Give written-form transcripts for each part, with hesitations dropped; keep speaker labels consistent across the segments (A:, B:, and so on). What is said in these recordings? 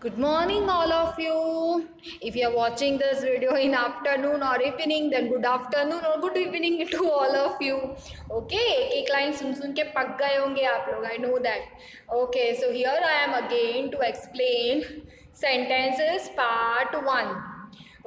A: Good morning, all of you. If you are watching this video in afternoon or evening, then good afternoon or good evening to all of you. Okay, एक line सुन के पक गए होंगे आप लोग. I know that. Okay, so here I am again to explain sentences part 1.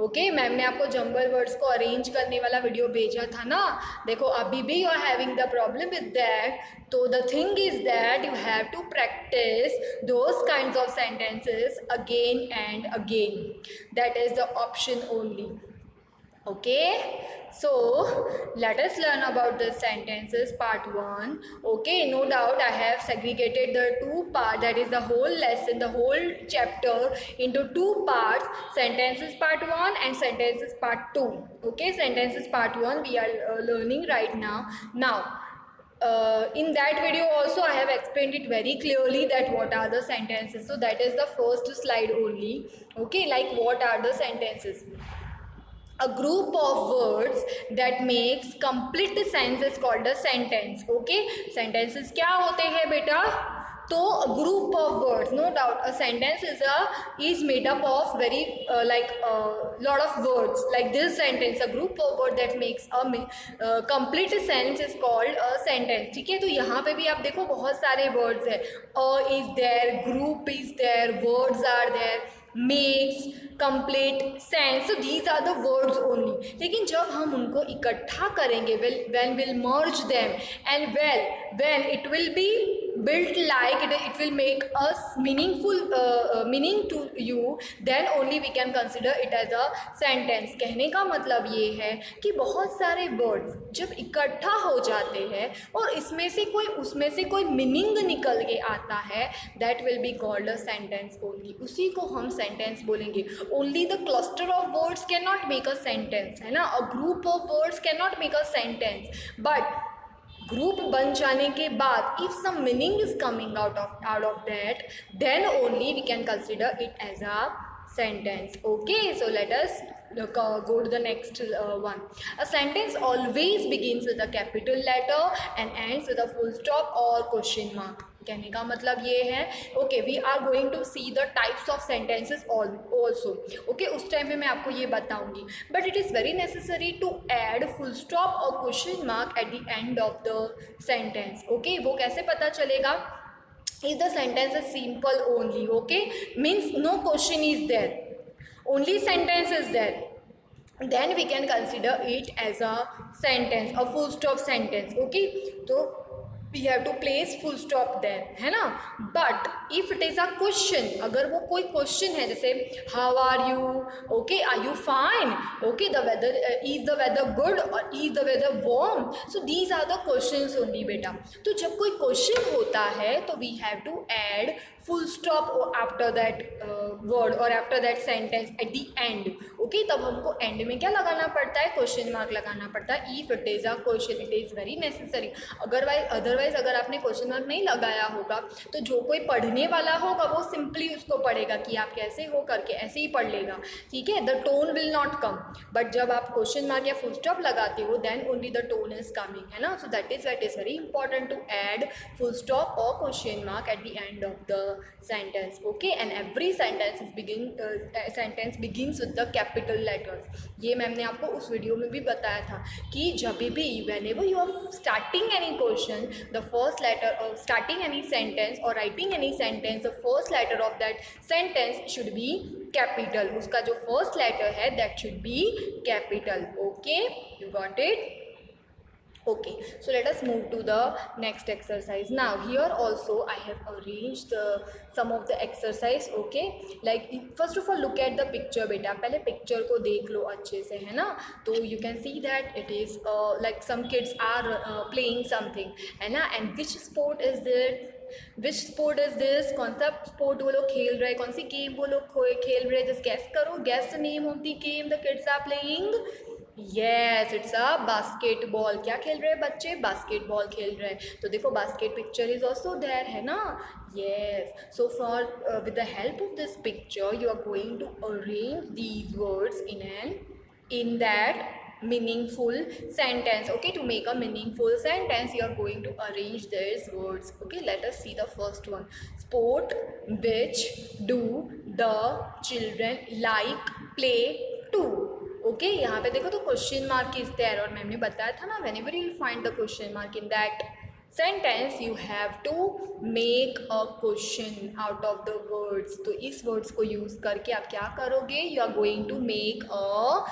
A: Okay ma'am ने आपको jumble words को अरेंज करने वाला वीडियो भेजा था ना. देखो अभी भी you are having the problem with that. तो the thing is that you have to practice those kinds of sentences again and again. That is the option only. Okay, so let us learn about the sentences part 1. Okay, no doubt I have segregated the two parts, that is the whole lesson, the whole chapter into two parts, sentences part 1 and sentences part 2. Okay, sentences part 1 we are learning right now. In that video also I have explained it very clearly that what are the sentences. So that is the first slide only. Okay, like what are the sentences? A group of words that makes complete sense is called a sentence. Okay, sentences क्या होते हैं बेटा? तो a group of words, no doubt a sentence is made up of very lot of words. Like this sentence, a group of words that makes a complete sense is called a sentence. ठीक है, तो यहाँ पे भी आप देखो बहुत सारे words है. is there, group is there, words are there, makes, complete, sense. So these are the words only. लेकिन जब हम उनको इकट्ठा करेंगे, when we'll merge them and when it will be built like it will make us meaningful meaning to you, then only we can consider it as a sentence. कहने का मतलब ये है कि बहुत सारे words जब इकट्ठा हो जाते हैं और इसमें से कोई उसमें से कोई मीनिंग निकल के आता है, that will be called a sentence only. उसी को हम सेंटेंस बोलेंगे. Only the cluster of words can not make a sentence, है ना. A group of words can not make a sentence, but group बन जाने के बाद if some meaning is coming out of that, then only we can consider it as a sentence. Okay, so let us go to the next one. A sentence always begins with a capital letter and ends with a full stop or question mark. कहने का मतलब ये है. Okay, we are going to see the types of sentences also. Okay, उस time पे मैं आपको ये बताऊंगी, but it is very necessary to add full stop और question mark at the end of the sentence. Okay, वो कैसे पता चलेगा? If the sentence is simple only, okay, means no question is there, only sentence is there, then we can consider it as a sentence, a full stop sentence. Okay, so we have to place full stop there, है ना. but if it is a question, अगर वो कोई question है, जैसे how are you, okay, are you fine, okay, the weather is the weather good or is the weather warm, so these are the questions only बेटा. तो जब कोई question होता है तो we have to add full stop after that word or after that sentence at the end. okay, तब हमको end में क्या लगाना पड़ता है? question mark लगाना पड़ता है. if it is a question, it is very necessary. otherwise अगर आपने क्वेश्चन मार्क नहीं लगाया होगा तो जो कोई पढ़ने वाला होगा वो सिंपली उसको पढ़ेगा कि आप कैसे हो करके ऐसे ही पढ़ लेगा. ठीक है, the tone will not come. But जब आप क्वेश्चन मार्क या फुल स्टॉप लगाते हो, then only the tone is coming, है ना. So that is very important to add full stop और question mark at the end of the sentence. Okay, and every sentence begins with the capital letters. ये ma'am ने आपको उस video में भी बताया था कि जब भी whenever you are starting any question, the first letter of starting any sentence or writing any sentence, the first letter of that sentence should be capital. उसका जो first letter है that should be capital. Okay, you got it? Okay, so let us move to the next exercise. Now here also I have arranged some of the exercise. Okay, like first of all look at the picture बेटा. पहले picture को देख लो अच्छे से, है ना. तो you can see that it is like some kids are playing something, है ना. and which sport is this? कौन सा स्पोर्ट वो लोग खेल रहे हैं? कौन सी गेम वो लोग खेल रहे हैं? जस्ट गैस करो. Guess the name of the game the kids are playing. Yes, it's a basketball. क्या खेल रहे हैं बच्चे? बास्केटबॉल खेल रहे हैं. तो देखो basket picture is also there, है ना. Yes, so for with the help of this picture you are going to arrange these words in that meaningful sentence. Okay, to make a meaningful sentence, you are going to arrange these words. Okay, let us see the first one. Sport which do the children like play to. Okay यहाँ पे देखो तो question mark is there, और मैंने बताया था ना whenever you find the question mark in that sentence you have to make a question out of the words. तो इस वर्ड्स को यूज करके आप क्या करोगे, you are going to make a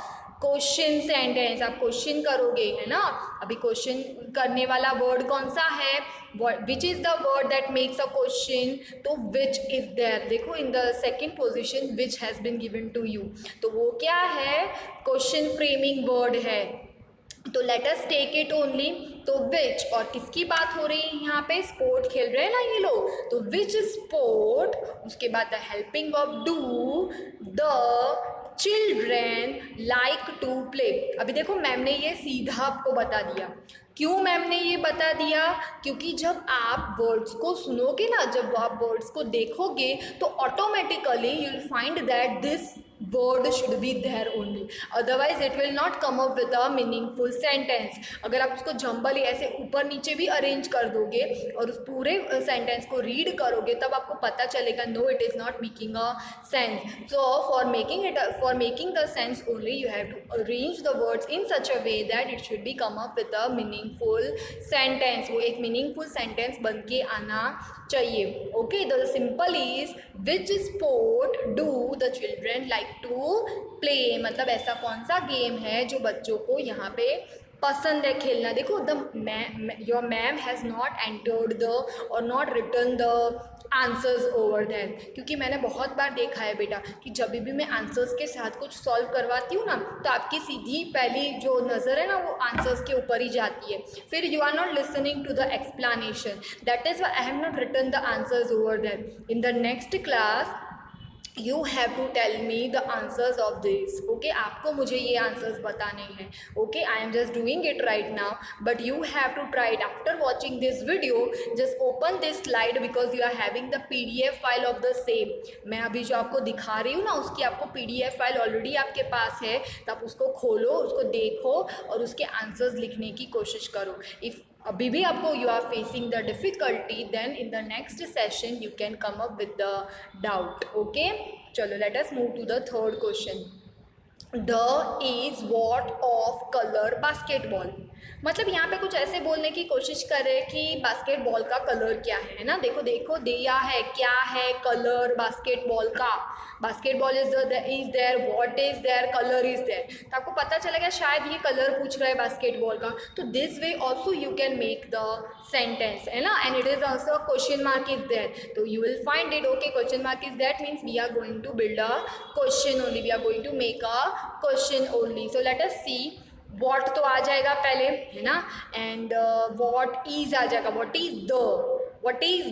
A: question sentence. आप क्वेश्चन करोगे, है ना. अभी क्वेश्चन करने वाला वर्ड कौन सा है, which is the word that makes a question. तो विच इज देयर, देखो in the second position which has been given to you. तो वो क्या है, क्वेश्चन फ्रेमिंग वर्ड है. तो let us take it only. तो विच, और किसकी बात हो रही है यहाँ पे, स्पोर्ट खेल रहे हैं ना ये लोग. तो विच स्पोर्ट, उसके बाद the helping verb do the children like to play. अभी देखो मैम ने ये सीधा आपको बता दिया. क्यों मैम ने ये बता दिया, क्योंकि जब आप वर्ड्स को सुनोगे ना, जब आप वर्ड्स को देखोगे तो automatically you will find that this word should be there only, otherwise it will not come up with a meaningful sentence. अगर आप उसको जंबल ऐसे ऊपर नीचे भी अरेंज कर दोगे और उस पूरे सेंटेंस को रीड करोगे तब आपको पता चलेगा no it is not making a sense. So for making the sense only you have to arrange the words in such a way that it should be come up with a meaningful sentence. वो एक meaningful sentence बन के आना चाहिए. Okay, the simple is which sport do the children like to play. मतलब ऐसा कौन सा गेम है जो बच्चों को यहाँ पे पसंद है खेलना. देखो your ma'am has not entered the और not written the answers over that, क्योंकि मैंने बहुत बार देखा है बेटा कि जब भी मैं आंसर्स के साथ कुछ सॉल्व करवाती हूँ ना तो आपकी सीधी पहली जो नज़र है ना वो आंसर्स के ऊपर ही जाती है. फिर you are not listening to the explanation. That is why I have not written the answers over that. In the next class you have to tell me the answers of this. Okay, आपको मुझे ये answers बताने हैं. Okay, I am just doing it right now, but you have to try it. After watching this video, just open this slide because you are having the PDF file of the same. मैं अभी जो आपको दिखा रही हूँ ना उसकी आपको PDF फाइल ऑलरेडी आपके पास है, तो आप उसको खोलो, उसको देखो और उसके आंसर्स लिखने की कोशिश करो. इफ़ अभी भी आपको you are facing the difficulty, then in the next session you can come up with the doubt. Okay, चलो let us move to the third question. The is what of colour basketball. मतलब यहाँ पे कुछ ऐसे बोलने की कोशिश कर रहे हैं कि बास्केटबॉल का कलर क्या है ना. देखो देखो दिया है क्या है, कलर बास्केटबॉल का. Basketball is there, what is there, colour is there. तो आपको पता चलेगा शायद ये कलर पूछ रहा है बास्केटबॉल का. तो this way also you can make the sentence, है ना. And it is also question mark is there. तो you will find it. Okay, question mark is that means we are going to build a question only, we are going to make a question only. So let us see. What तो आ जाएगा पहले, है ना. And what is आ जाएगा. What is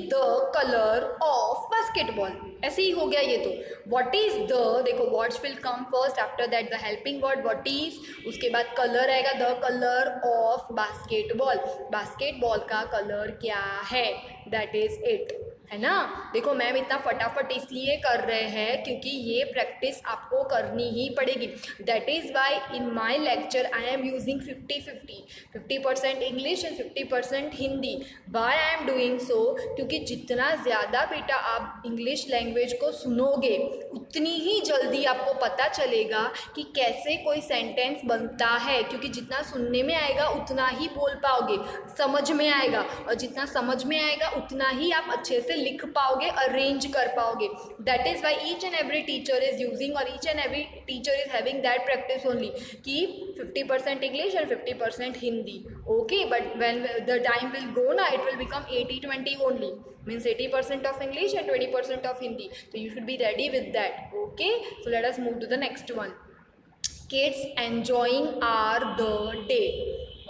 A: the colour of basketball. ऐसे ही हो गया ये. तो वॉट इज द, देखो what's will come first, after that the helping word what is, उसके बाद कलर आएगा the colour of basketball. Basketball का कलर क्या है, दैट इज इट, है ना. देखो मैम इतना फटाफट इसलिए कर रहे हैं क्योंकि ये प्रैक्टिस आपको करनी ही पड़ेगी. That is why in my lecture I am using 50% English and 50% Hindi. Why I am doing so, क्योंकि जितना ज़्यादा बेटा आप इंग्लिश लैंग्वेज को सुनोगे उतनी ही जल्दी आपको पता चलेगा कि कैसे कोई सेंटेंस बनता है. क्योंकि जितना सुनने में आएगा उतना ही बोल पाओगे, समझ में आएगा, और जितना समझ में आएगा उतना ही आप अच्छे से लिख पाओगे, अरेंज कर पाओगे. That is why each and every teacher is using और each and every teacher is having that practice only कि 50% English and 50% Hindi. Okay, but when the time will go ना it will become 80-20 only, means 80% of English and 20% of Hindi. So you should be ready with that. Okay, so let us move to the next one. Kids enjoying are the day.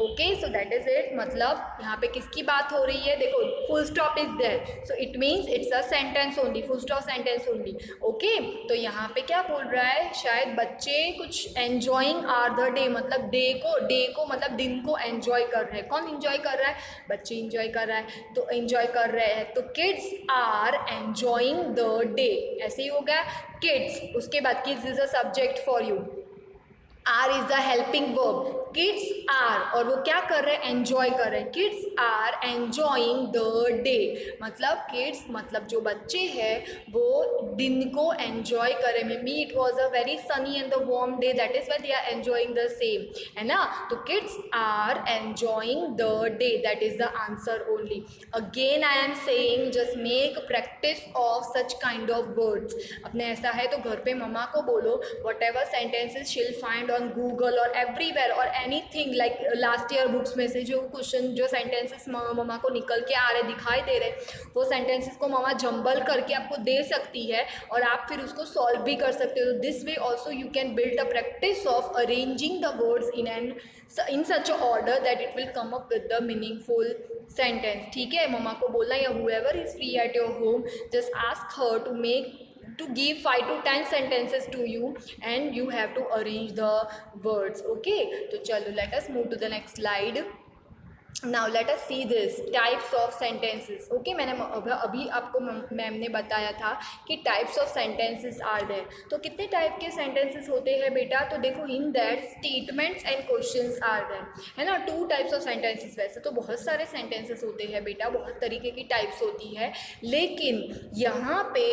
A: Okay, so that is it. मतलब यहाँ पे किसकी बात हो रही है, देखो full stop is there, so it means it's a sentence only, full stop sentence only. Okay, तो यहाँ पे क्या बोल रहा है, शायद बच्चे कुछ एन्जॉइंग आर द डे, मतलब डे को मतलब दिन को एन्जॉय कर रहे हैं. कौन एन्जॉय कर रहा है, बच्चे एन्जॉय कर रहा है, तो एन्जॉय कर रहे हैं. तो kids are enjoying the day, ऐसे ही हो गया किड्स. उसके बाद kids is a subject for you. Are is the helping verb, kids are, और वो क्या कर रहे हैं, एंजॉय कर रहे हैं, kids are enjoying the day, मतलब किड्स मतलब जो बच्चे हैं वो दिन को एंजॉय करें, may be it was a very sunny and the warm day, that is why they are enjoying the same, है ना, तो kids are enjoying the day, that is the answer only. Again I am saying just make practice of such kind of words, अपने ऐसा है तो घर पे मम्मा को बोलो वट एवर सेंटेंसेज शील फाइंड ऑन गूगल और एवरीवेयर और anything, like last year books में से जो क्वेश्चन जो सेंटेंसेस मम्मा को निकल के आ रहे दिखाई दे रहे, वो सेंटेंसेस को मम्मा जंबल करके आपको दे सकती है और आप फिर उसको सॉल्व भी कर सकते हो। This way also you can build a practice of arranging the words in such a order that it will come up with the meaningful sentence. ठीक है, मम्मा को बोलना या whoever is free at your home, just ask her to give 5 to 10 sentences to you and you have to arrange the words. Okay, तो चलो let us move to the next slide. Now let us see this types of sentences. Okay, मैंने अभी आपको ma'am ने बताया था कि types of sentences are there. तो कितने टाइप के sentences होते हैं बेटा, तो देखो in that statements and questions are there, है ना, 2 types of sentences। वैसे तो बहुत सारे sentences होते हैं बेटा, बहुत तरीके की types होती है, लेकिन यहाँ पे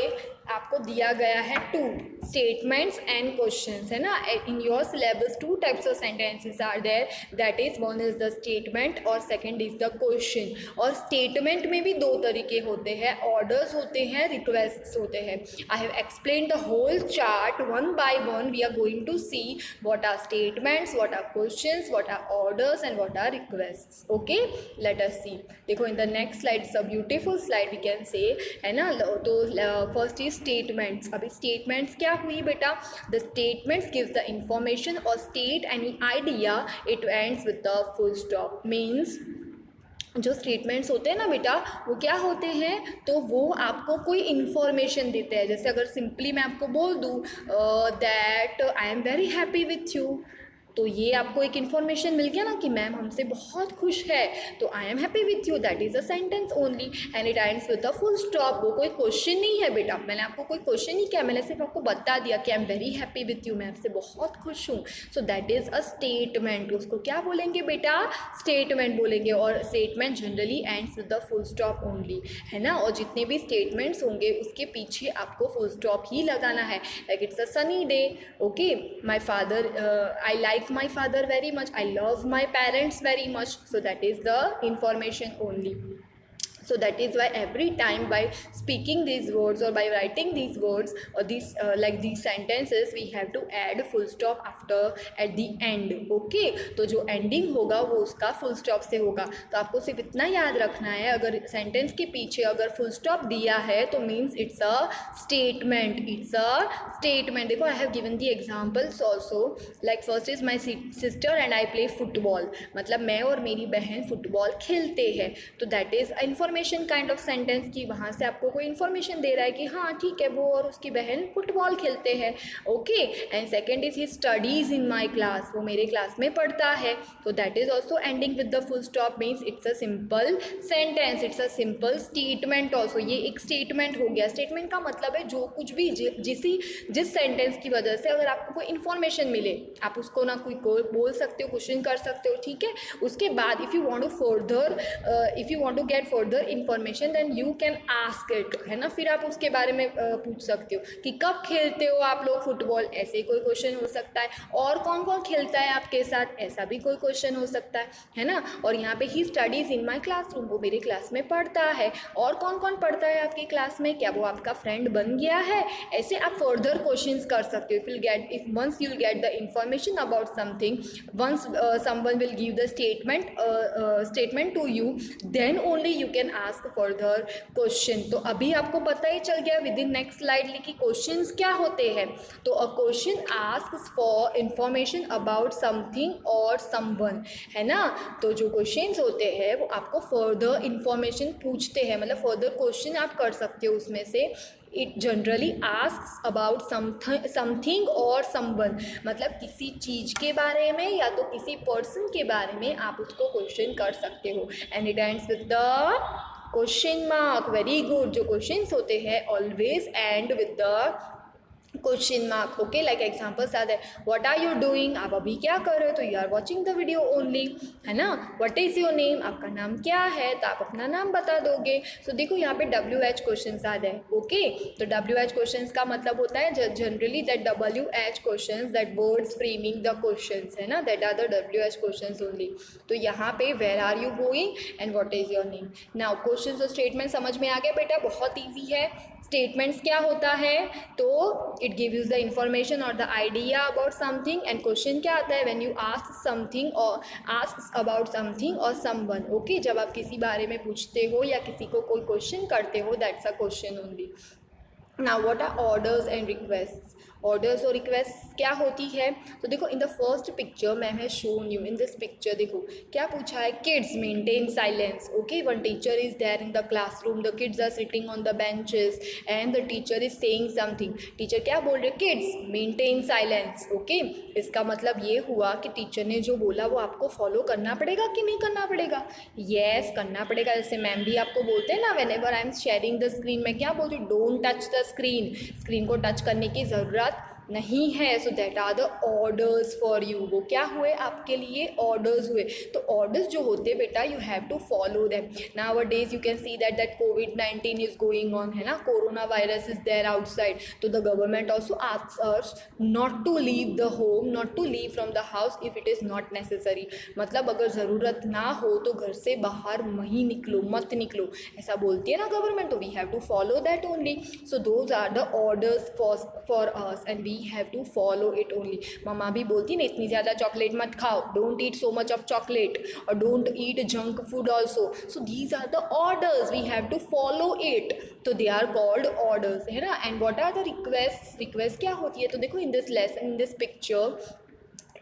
A: आपको दिया गया है 2 statements and questions, है ना। in your syllabus 2 types of sentences are there, that is one is the statement और second is the question। और statement में भी 2 तरीके होते हैं, orders होते हैं, requests होते हैं। I have explained the whole chart one by one. We are going to see what are statements, what are questions, what are orders and what are requests. Okay, let us see. देखो in the next slide, it's a beautiful slide we can say, है ना। तो first is statements। अभी statements क्या हुई बेटा, the statements gives the information or state any idea, it ends with the full stop, means जो statements होते हैं ना बेटा वो क्या होते हैं, तो वो आपको कोई इन्फॉर्मेशन देते हैं। जैसे अगर सिंपली मैं आपको बोल दूँ that I am very happy with you, तो ये आपको एक इन्फॉर्मेशन मिल गया ना कि मैम हमसे बहुत खुश है, तो I am happy with you, that is a sentence only and it ends with a full stop. वो कोई क्वेश्चन नहीं है बेटा, मैंने आपको कोई क्वेश्चन नहीं किया, मैंने सिर्फ आपको बता दिया कि I am very happy with you, मैं आपसे बहुत खुश हूँ, सो दैट इज़ अ स्टेटमेंट। उसको क्या बोलेंगे बेटा, स्टेटमेंट बोलेंगे, और statement generally ends with the full stop only, है ना। और जितने भी स्टेटमेंट्स होंगे उसके पीछे आपको फुल स्टॉप ही लगाना है, like it's a sunny day, okay, my father, I like my father very much, I love my parents very much, so that is the information only. So that is why every time by speaking these words or by writing these words or these like these sentences we have to add full stop after at the end. Okay, तो जो ending होगा वो उसका full stop से होगा। तो आपको सिर्फ इतना याद रखना है, अगर sentence के पीछे अगर full stop दिया है तो means it's a statement, it's a statement। देखो I have given the examples also, like first is my sister and I play football, मतलब मैं और मेरी बहन फुटबॉल खेलते हैं, तो that is information kind of sentence की, वहाँ से आपको कोई इन्फॉर्मेशन दे रहा है कि हाँ ठीक है वो और उसकी बहन फुटबॉल खेलते हैं। Okay, and second is he studies in my class, वो मेरे क्लास में पढ़ता है, तो that is also ending with the full stop, means it's a simple sentence, it's a simple statement also. ये एक स्टेटमेंट हो गया। स्टेटमेंट का मतलब है जो कुछ भी जिस सेंटेंस की वजह से अगर आपको कोई इन्फॉर्मेशन मिले आप उसको ना कोई बोल सकते हो, क्वेश्चन कर सकते हो, ठीक है। उसके बाद if you want to get further information then you can ask it, है ना, फिर आप उसके बारे में पूछ सकते हो कि कब खेलते हो आप लोग फुटबॉल, ऐसे कोई क्वेश्चन हो सकता है, और कौन कौन खेलता है आपके साथ, ऐसा भी कोई क्वेश्चन हो सकता है ना। और यहाँ पे ही स्टडीज़ इन माई क्लासरूम, वो मेरे क्लास में पढ़ता है, और कौन कौन पढ़ता है आपकी क्लास में, क्या वो आपका फ्रेंड बन गया है, ऐसे आप फर्दर क्वेश्चंस कर सकते हो। If once you will get the information about something, once someone will give the statement to you, then only you can ask further question. तो अभी आपको पता ही चल गया विद इन नेक्स्ट स्लाइड लिखी क्वेश्चंस क्या होते हैं। तो a question asks for information about something और समवन, है ना। तो जो क्वेश्चंस होते हैं वो आपको फर्दर इंफॉर्मेशन पूछते हैं, मतलब फर्दर क्वेश्चन आप कर सकते हो उसमें से। It generally asks about something और समवन, मतलब किसी चीज़ के बारे में या तो किसी पर्सन के बारे में आप उसको क्वेश्चन कर सकते हो। And it ends with the question mark. Very good. जो क्वेश्चंस होते हैं always end with the question mark, okay, like examples are there, what are you doing, आप अभी क्या कर रहे हो, तो you are watching the video only, है ना. व्हाट इज़ योर नेम, आपका नाम क्या है, तो आप अपना नाम बता दोगे. सो देखो यहाँ पे WH क्वेश्चन आ रहे हैं, ओके. तो WH क्वेश्चन का मतलब होता है generally that WH question, that words framing the question, है ना, that are the WH question only. तो यहाँ पे where are you going and what is your name. Now question और स्टेटमेंट समझ में आ गया बेटा, बहुत ईजी है. स्टेटमेंट्स क्या होता है, तो it give you the information और the idea about something. And question क्या आता है, व्हेन यू आस्क समथिंग और आस्क अबाउट समथिंग और समवन, ओके, जब आप किसी बारे में पूछते हो या किसी को कोई क्वेश्चन करते हो, that's a question only. Now what are orders and request. Orders और रिक्वेस्ट क्या होती है, तो देखो in the first picture ma'am has shown you, in this picture देखो क्या पूछा है, kids maintain silence, okay. One teacher is there in the classroom, the kids are sitting on the benches and the teacher is saying something. Teacher क्या बोल रहे, kids maintain silence, okay. इसका मतलब ये हुआ कि टीचर ने जो बोला वो आपको फॉलो करना पड़ेगा कि नहीं करना पड़ेगा. यस, करना पड़ेगा. जैसे मैम भी आपको बोलते हैं ना, whenever I am sharing the screen, मैं क्या बोलती हूँ, don't touch the screen. Screen को टच करने की ज़रूरत नहीं है. So that are the orders for you. वो क्या हुए आपके लिए, ऑर्डर्स हुए. तो ऑर्डर्स जो होते हैं बेटा, you have to follow them. Now days you can see that COVID-19 is going on, है ना, corona virus is there outside. तो the government also asks us not to leave the home, not to leave from the house if it is not necessary. मतलब अगर ज़रूरत ना हो तो घर से बाहर नहीं निकलो, मत निकलो, ऐसा बोलती है ना गवर्नमेंट. तो we have to follow that only. So those are the orders for us and we have to follow it only. Mama भी बोलती ना, इतनी ज़्यादा चॉकलेट मत खाओ, don't eat so much of chocolate, और don't eat junk food also. So these are the orders, we have to follow it. तो they are called orders, है ना. And what are the request. Request क्या होती है, तो देखो in this lesson, in this picture,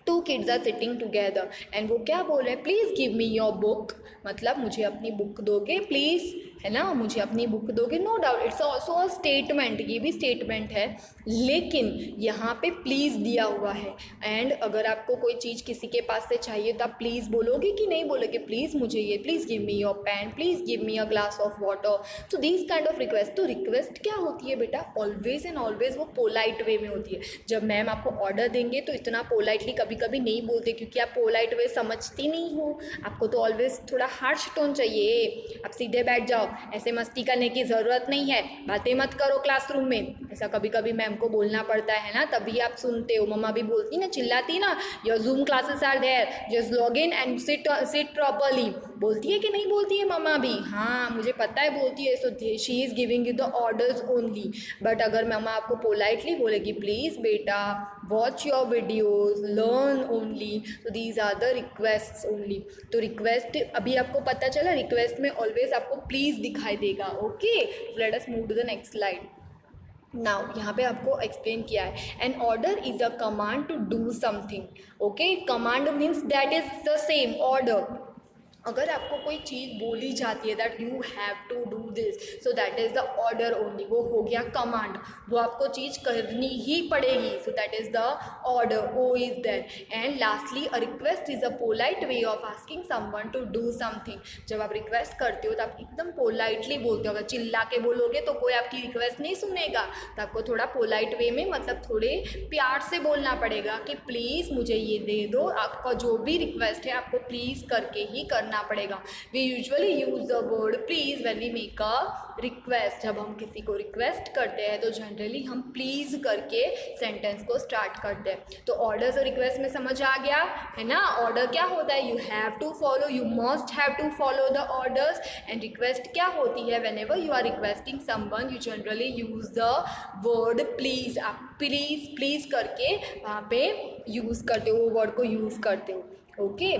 A: two kids are sitting together and वो क्या बोल रहे हैं, please give me your book. मतलब मुझे अपनी बुक दोगे प्लीज़, है ना, मुझे अपनी बुक दोगे. No doubt it's also a statement, ये भी स्टेटमेंट है, लेकिन यहाँ पे प्लीज़ दिया हुआ है. एंड अगर आपको कोई चीज़ किसी के पास से चाहिए तो आप प्लीज़ बोलोगे कि नहीं बोलोगे, प्लीज़ मुझे ये, please give me your pen, please give me a glass of water. So these kind of request. तो रिक्वेस्ट क्या होती है बेटा, ऑलवेज एंड ऑलवेज वो पोलाइट वे में होती है. जब मैम आपको ऑर्डर देंगे तो इतना पोलाइटली कभी कभी नहीं बोलते, क्योंकि आप पोलाइट वे समझती नहीं हो. आपको तो ऑलवेज थोड़ा हार्श टोन चाहिए, आप सीधे बैठ जाओ, ऐसे मस्ती करने की ज़रूरत नहीं है, बातें मत करो क्लासरूम में, ऐसा कभी कभी मैम को बोलना पड़ता है ना, तभी आप सुनते हो. मम्मा भी बोलती ना, चिल्लाती ना, your Zoom classes are there, just log in and sit properly. बोलती है कि नहीं बोलती है मम्मा भी, हाँ मुझे पता है बोलती है. So she is giving you the orders only. But अगर मम्मा आपको पोलाइटली बोलेगी, प्लीज़ बेटा watch your videos, learn only, तो these are the request only. तो रिक्वेस्ट अभी आपको पता चला, रिक्वेस्ट में ऑलवेज आपको प्लीज़ दिखाई देगा. Okay, let us move to the next slide. Now यहाँ पे आपको एक्सप्लेन किया है, an order is a command to do something. Okay, command means that is the same order. अगर आपको कोई चीज़ बोली जाती है that you have to do this, so that is the order only. वो हो गया कमांड, वो आपको चीज़ करनी ही पड़ेगी. So that is the order, O is there. And lastly a request is a polite way of asking someone to do something. जब आप रिक्वेस्ट करते हो तो आप एकदम पोलाइटली बोलते हो. अगर चिल्ला के बोलोगे तो कोई आपकी रिक्वेस्ट नहीं सुनेगा, तो आपको थोड़ा पोलाइट वे में, मतलब थोड़े प्यार से बोलना पड़ेगा कि प्लीज़ मुझे ये दे दो. आपका जो भी रिक्वेस्ट है आपको प्लीज़ करके ही करना पड़ेगा. We usually use the word please when we make a request. जब हम किसी को रिक्वेस्ट करते हैं तो जनरली हम प्लीज करके सेंटेंस को स्टार्ट करते हैं. तो ऑर्डर्स और रिक्वेस्ट में समझ आ गया है ना. ऑर्डर क्या होता है, you have to follow, you must have to follow the orders. And request क्या होती है, whenever you are requesting someone you generally use the word please. आप प्लीज प्लीज करके वहाँ पे यूज़ करते हो, वो वर्ड को यूज़ करते हो. ओके,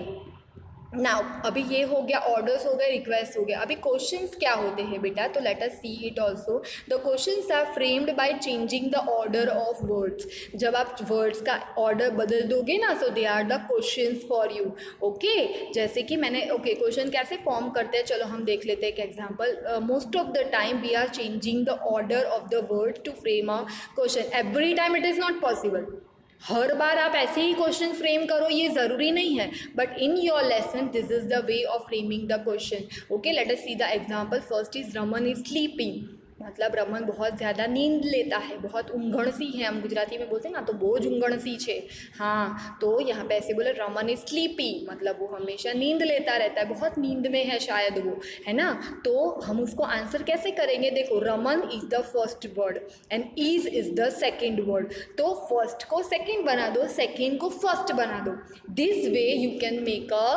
A: नाउ अभी ये हो गया, ऑर्डर्स हो गए, रिक्वेस्ट हो गया. अभी क्वेश्चंस क्या होते हैं बेटा, तो let us see it also. The questions are framed by changing the order of words. जब आप वर्ड्स का ऑर्डर बदल दोगे ना, so they are the questions for you. Okay, जैसे कि मैंने क्वेश्चन कैसे फॉर्म करते हैं, चलो हम देख लेते हैं एक example. Most of the time we are changing the order of the word to frame a question. Every time it is not possible. हर बार आप ऐसे ही क्वेश्चन फ्रेम करो ये ज़रूरी नहीं है, but in your lesson this is the way of framing the question. Okay, let us see the example. First is Raman is sleeping. मतलब रमन बहुत ज़्यादा नींद लेता है, बहुत ऊँघण सी है, हम गुजराती में बोलते हैं ना, तो बोझ ऊँघण सी छे। हाँ, तो यहाँ पे ऐसे बोले रमन इज स्लीपी, मतलब वो हमेशा नींद लेता रहता है, बहुत नींद में है शायद वो, है ना। तो हम उसको आंसर कैसे करेंगे, देखो Raman is the first word and is the second word, तो फर्स्ट को सेकेंड बना दो, सेकेंड को फर्स्ट बना दो। This way you can make a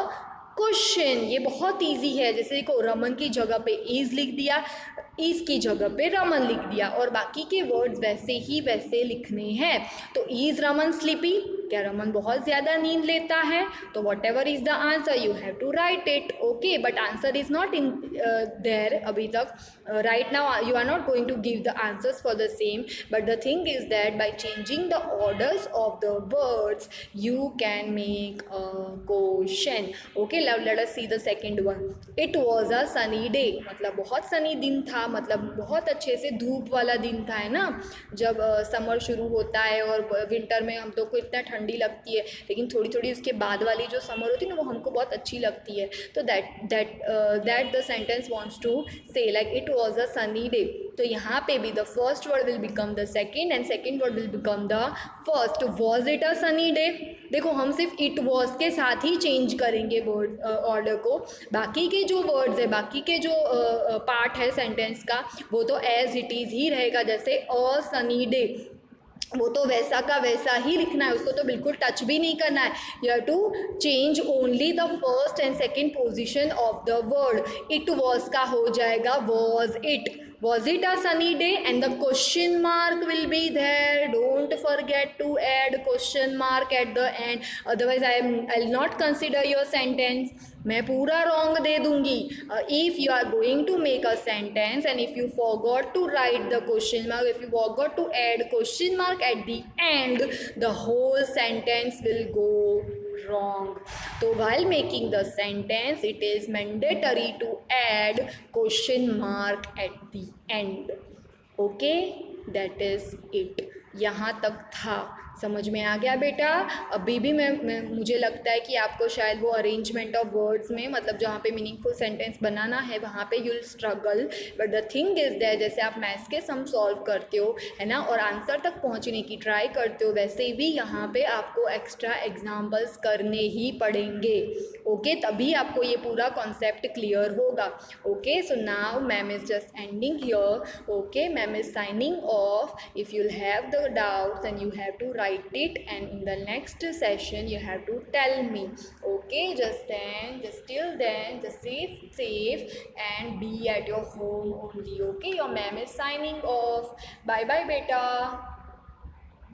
A: question. ये बहुत इजी है, जैसे देखो रमन की जगह पे इज लिख दिया, इज की जगह पे रमन लिख दिया, और बाकी के वर्ड्स वैसे ही वैसे लिखने हैं। तो इज रमन स्लीपी, क्या रमन बहुत ज़्यादा नींद लेता है, तो whatever is the answer you have to write it, okay. But answer is not in there अभी तक, right now you are not going to give the answers for the same, but the thing is that by changing the orders of the words you can make a question, okay. Let us see the second one. It was a sunny day, मतलब बहुत सनी दिन था, मतलब बहुत अच्छे से धूप वाला दिन था, है ना। जब समर शुरू होता है और विंटर में हम लोग को इतना ठंडी लगती है, लेकिन थोड़ी थोड़ी उसके बाद वाली जो समर होती है ना वो हमको बहुत अच्छी लगती है। तो that the sentence wants to say like it was a sunny day. तो यहाँ पे भी the first word will become the second and second word will become the first. Was it a sunny day, देखो हम सिर्फ it was के साथ ही चेंज करेंगे वर्ड ऑर्डर को, बाकी के जो वर्ड्स है, बाकी के जो पार्ट है सेंटेंस का, वो तो एज इट इज़ ही रहेगा। जैसे अ सनी डे, वो तो वैसा का वैसा ही लिखना है, उसको तो बिल्कुल टच भी नहीं करना है। You have to change only the first and second position of the word. It was का हो जाएगा was it, was it a sunny day, and the question mark will be there. Don't forget to add question mark at the end, otherwise I'll not consider your sentence. मैं पूरा wrong दे दूंगी। If you are going to make a sentence and if you forgot to write the question mark, if you forgot to add question mark at the end, the whole sentence will go wrong. So while making the sentence it is mandatory to add question mark at the end, okay, that is it. यहाँ तक था, समझ में आ गया बेटा। अभी भी मैं मुझे लगता है कि आपको शायद वो अरेंजमेंट ऑफ वर्ड्स में, मतलब जहाँ पे मीनिंगफुल सेंटेंस बनाना है वहाँ पे you'll struggle, but the thing is that जैसे आप मैथ्स के सम सॉल्व करते हो, है ना, और आंसर तक पहुँचने की ट्राई करते हो, वैसे भी यहाँ पे आपको एक्स्ट्रा एग्जाम्पल्स करने ही पड़ेंगे, ओके, तभी आपको ये पूरा कॉन्सेप्ट क्लियर होगा, okay. So now ma'am is just ending here, okay, ma'am is signing off. If you'll have the doubts and you have to write it, and in the next session you have to tell me, okay. Just till then just safe and be at your home only, okay. Your ma'am is signing off. Bye bye beta.